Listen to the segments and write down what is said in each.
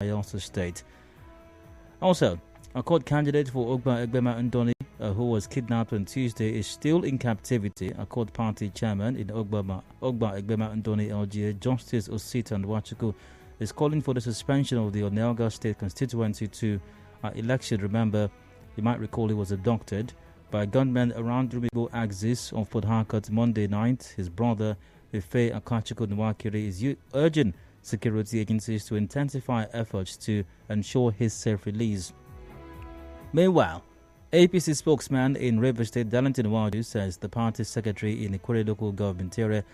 Bayelsa State. Also, a court candidate for Ogba Egbema Ndoni, who was kidnapped on Tuesday, is still in captivity. A court party chairman in Ogba Egbema Ndoni LGA, Justice Osita Nwachukwu, is calling for the suspension of the Onelga State constituency to election. Remember, you might recall he was abducted by gunmen around Rumibo axis of Port Harcourt Monday night. His brother, Ife Akachukwu Nwakiri, is urging security agencies to intensify efforts to ensure his safe release. Meanwhile, APC spokesman in Rivers State, Darlington Wadu, says the party's secretary in the Kwere local government area,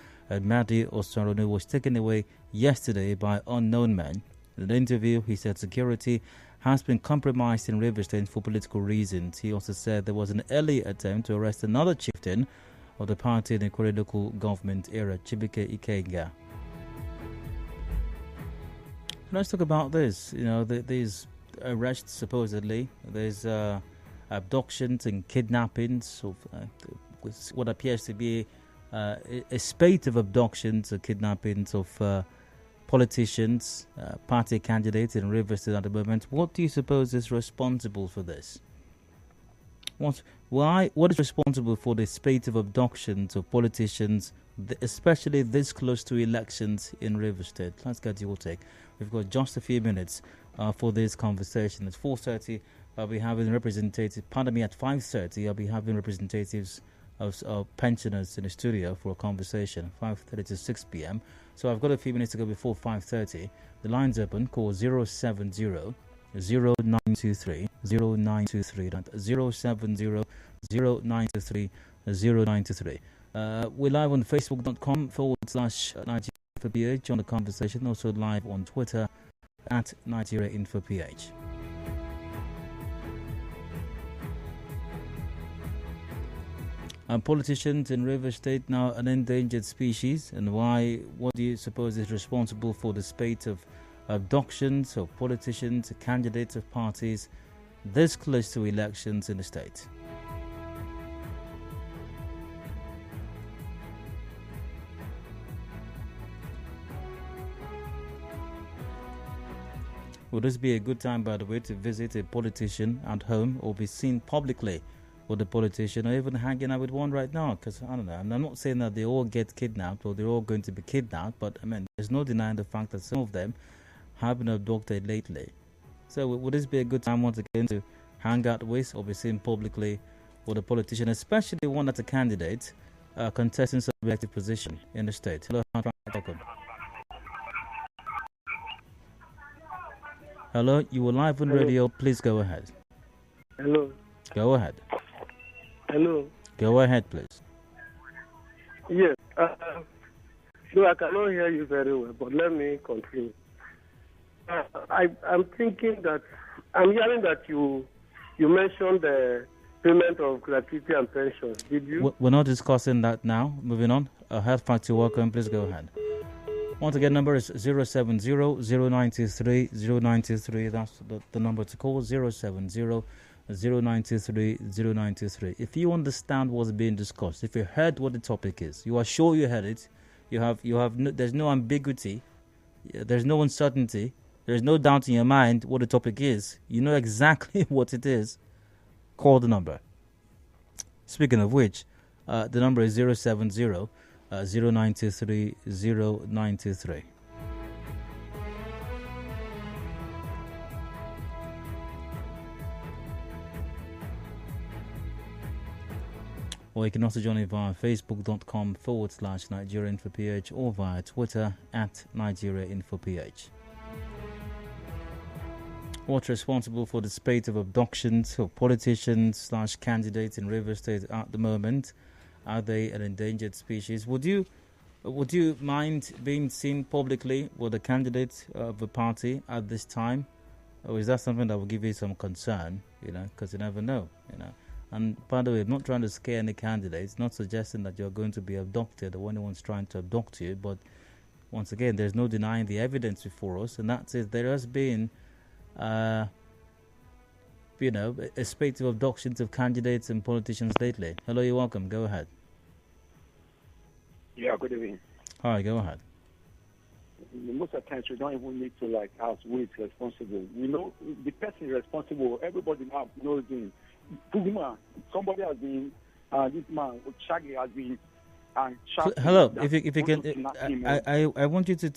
Madi Osaronu, was taken away yesterday by unknown men. In an interview, he said security has been compromised in Rivers State for political reasons. He also said there was an early attempt to arrest another chieftain of the party in the Kwere local government area, Chibike Ikenga. Let's talk about this. These arrests, supposedly. There's abductions and kidnappings of what appears to be a spate of abductions and kidnappings of politicians, party candidates in Rivers State at the moment. What do you suppose is responsible for this? What is responsible for the spate of abductions of politicians, especially this close to elections in Rivers State? Let's get your take. We've got just a few minutes for this conversation. At 4:30, I'll be having representatives. Pardon me, at 5:30, I'll be having representatives of pensioners in the studio for a conversation. 5:30 to 6 p.m. So I've got a few minutes to go before 5:30. The line's open. Call 070 0923 0923. That's 070 0923 0923. We're live on facebook.com/NigeriaInfoPH on the conversation. Also live on Twitter at NigeriaInfoPH. Politicians in Rivers State now an endangered species, and why? What do you suppose is responsible for the spate of abductions of politicians, candidates of parties this close to elections in the state? Would this be a good time, by the way, to visit a politician at home or be seen publicly with a politician, or even hanging out with one right now? Because, I don't know, I'm not saying that they all get kidnapped or they're all going to be kidnapped, but, I mean, there's no denying the fact that some of them have been abducted lately. So would this be a good time once again to hang out with or be seen publicly with a politician, especially one that's a candidate contesting some elective position in the state? Hello, welcome. Hello, you were live on radio. Please go ahead. Hello. Go ahead. Hello. Go ahead, please. Yes. No, I cannot hear you very well, but let me continue. I'm thinking that I'm hearing that you mentioned the payment of gratuity and pensions. Did you? We're not discussing that now. Moving on. Health Factor, welcome. Please go ahead. Once again, number is 070 0923 0923. That's the number to call. 070 0923 0923. If you understand what's being discussed, if you heard what the topic is, you are sure you heard it. There's no ambiguity. There's no uncertainty. There's no doubt in your mind what the topic is. You know exactly what it is. Call the number. Speaking of which, the number is 070 0923 0923. Or you can also join me via facebook.com/NigeriaInfoPH or via Twitter at NigeriaInfoPH. What's responsible for the spate of abductions of politicians/candidates in Rivers State at the moment? Are they an endangered species? Would you mind being seen publicly with a candidate of a party at this time? Or is that something that will give you some concern, because you never know, And by the way, I'm not trying to scare any candidates, not suggesting that you're going to be abducted or anyone's trying to abduct you, but once again, there's no denying the evidence before us, and that's it. There has been, a spate of abductions of candidates and politicians lately. Hello, you're welcome. Go ahead. Yeah, good evening. All right, go ahead. most of the times we don't even need to like ask who is responsible. We know the person responsible. Everybody now knows him. Pugma, somebody has been, this man, Shaggy has been. Hello, if you can, I want you to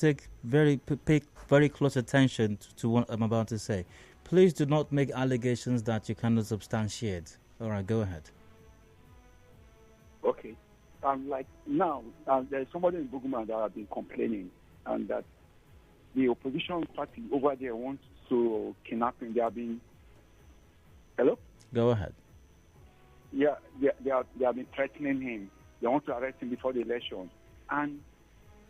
pay very close attention to what I'm about to say. Please do not make allegations that you cannot substantiate. All right, go ahead. Okay. Like now, there's somebody in Buguma that have been complaining, and that the opposition party over there wants to kidnap him. They have been. Hello? Go ahead. Yeah, they have been threatening him. They want to arrest him before the election. And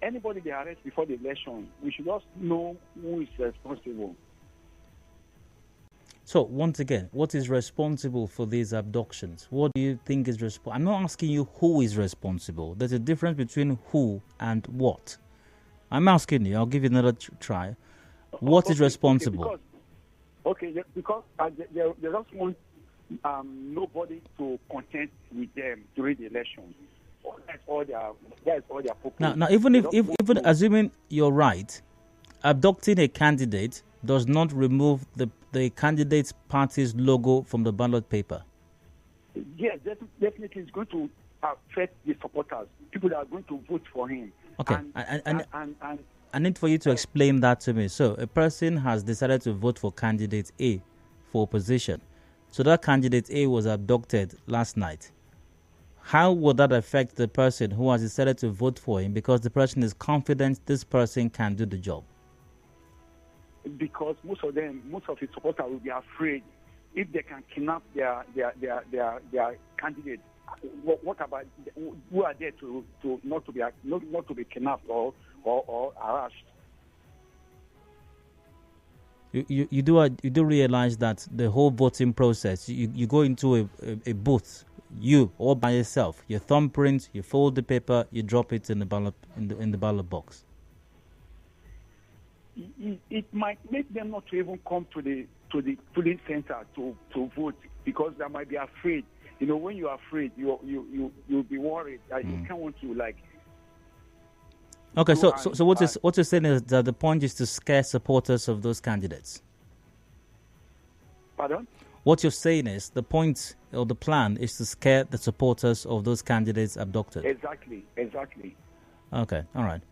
anybody they arrest before the election, we should just know who is responsible. So, once again, what is responsible for these abductions? What do you think is responsible? I'm not asking you who is responsible. There's a difference between who and what. I'm asking you. I'll give you another try. What is responsible? Because they just want nobody to contest with them during the election. That's all their purpose. Now, even assuming you're right, abducting a candidate does not remove the candidate's party's logo from the ballot paper. Yes, definitely it's going to affect the supporters, people that are going to vote for him. Okay, I need for you to explain that to me. So, a person has decided to vote for candidate A for opposition. So that candidate A was abducted last night. How will that affect the person who has decided to vote for him because the person is confident this person can do the job? Because most of his supporters will be afraid if they can kidnap their candidate. What about who are there to not to be kidnapped or harassed? You do realize that the whole voting process, you go into a booth, you all by yourself, your thumbprint, you fold the paper, you drop it in the ballot box. It might make them not to even come to the polling center to vote because they might be afraid. You know, when you're afraid, you'll be worried. You can't want to like. Okay, so what you're saying is that the point is to scare supporters of those candidates. Pardon? What you're saying is the point or the plan is to scare the supporters of those candidates abducted. Exactly. Okay, all right.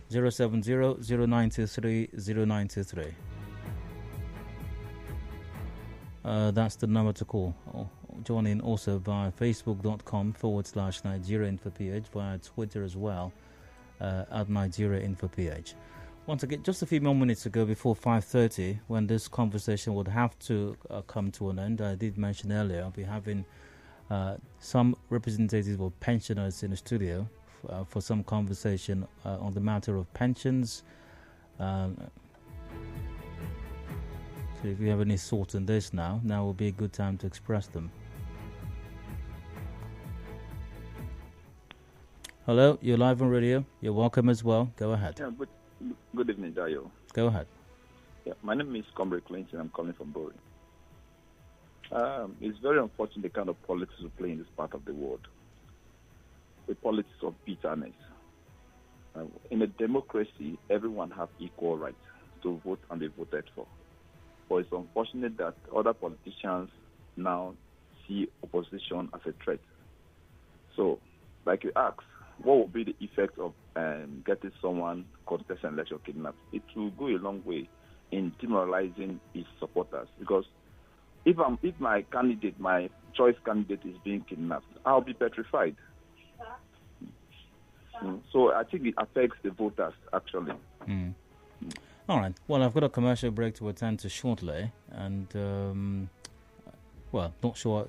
070-0923-0923. That's the number to call. Join in also via facebook.com/Nigeria Info PH, via Twitter as well, at Nigeria Info PH. Once again, just a few more minutes to go before 5:30, when this conversation would have to come to an end. I did mention earlier I'll be having some representatives of pensioners in the studio for some conversation on the matter of pensions. So if you have any thoughts on this now will be a good time to express them. Hello, you're live on radio. You're welcome as well. Go ahead. Yeah, good evening, Dayo. Go ahead. Yeah, my name is Comrade Clinton. I'm calling from Boring. It's very unfortunate the kind of politics we play in this part of the world. The politics of bitterness. In a democracy, everyone has equal rights to vote and be voted for. But it's unfortunate that other politicians now see opposition as a threat. So, like you asked, what will be the effect of getting someone contest an election kidnapped? It will go a long way in demoralizing his supporters. Because if my choice candidate is being kidnapped, I'll be petrified. So I think it affects the voters, actually. All right. Well, I've got a commercial break to attend to shortly. And, not sure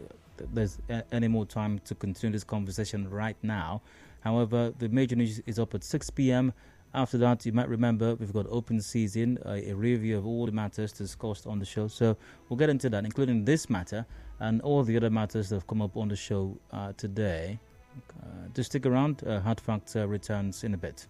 there's any more time to continue this conversation right now. However, the major news is up at 6 p.m. After that, you might remember we've got open season, a review of all the matters discussed on the show. So we'll get into that, including this matter and all the other matters that have come up on the show today. Just stick around. Hard Factor returns in a bit.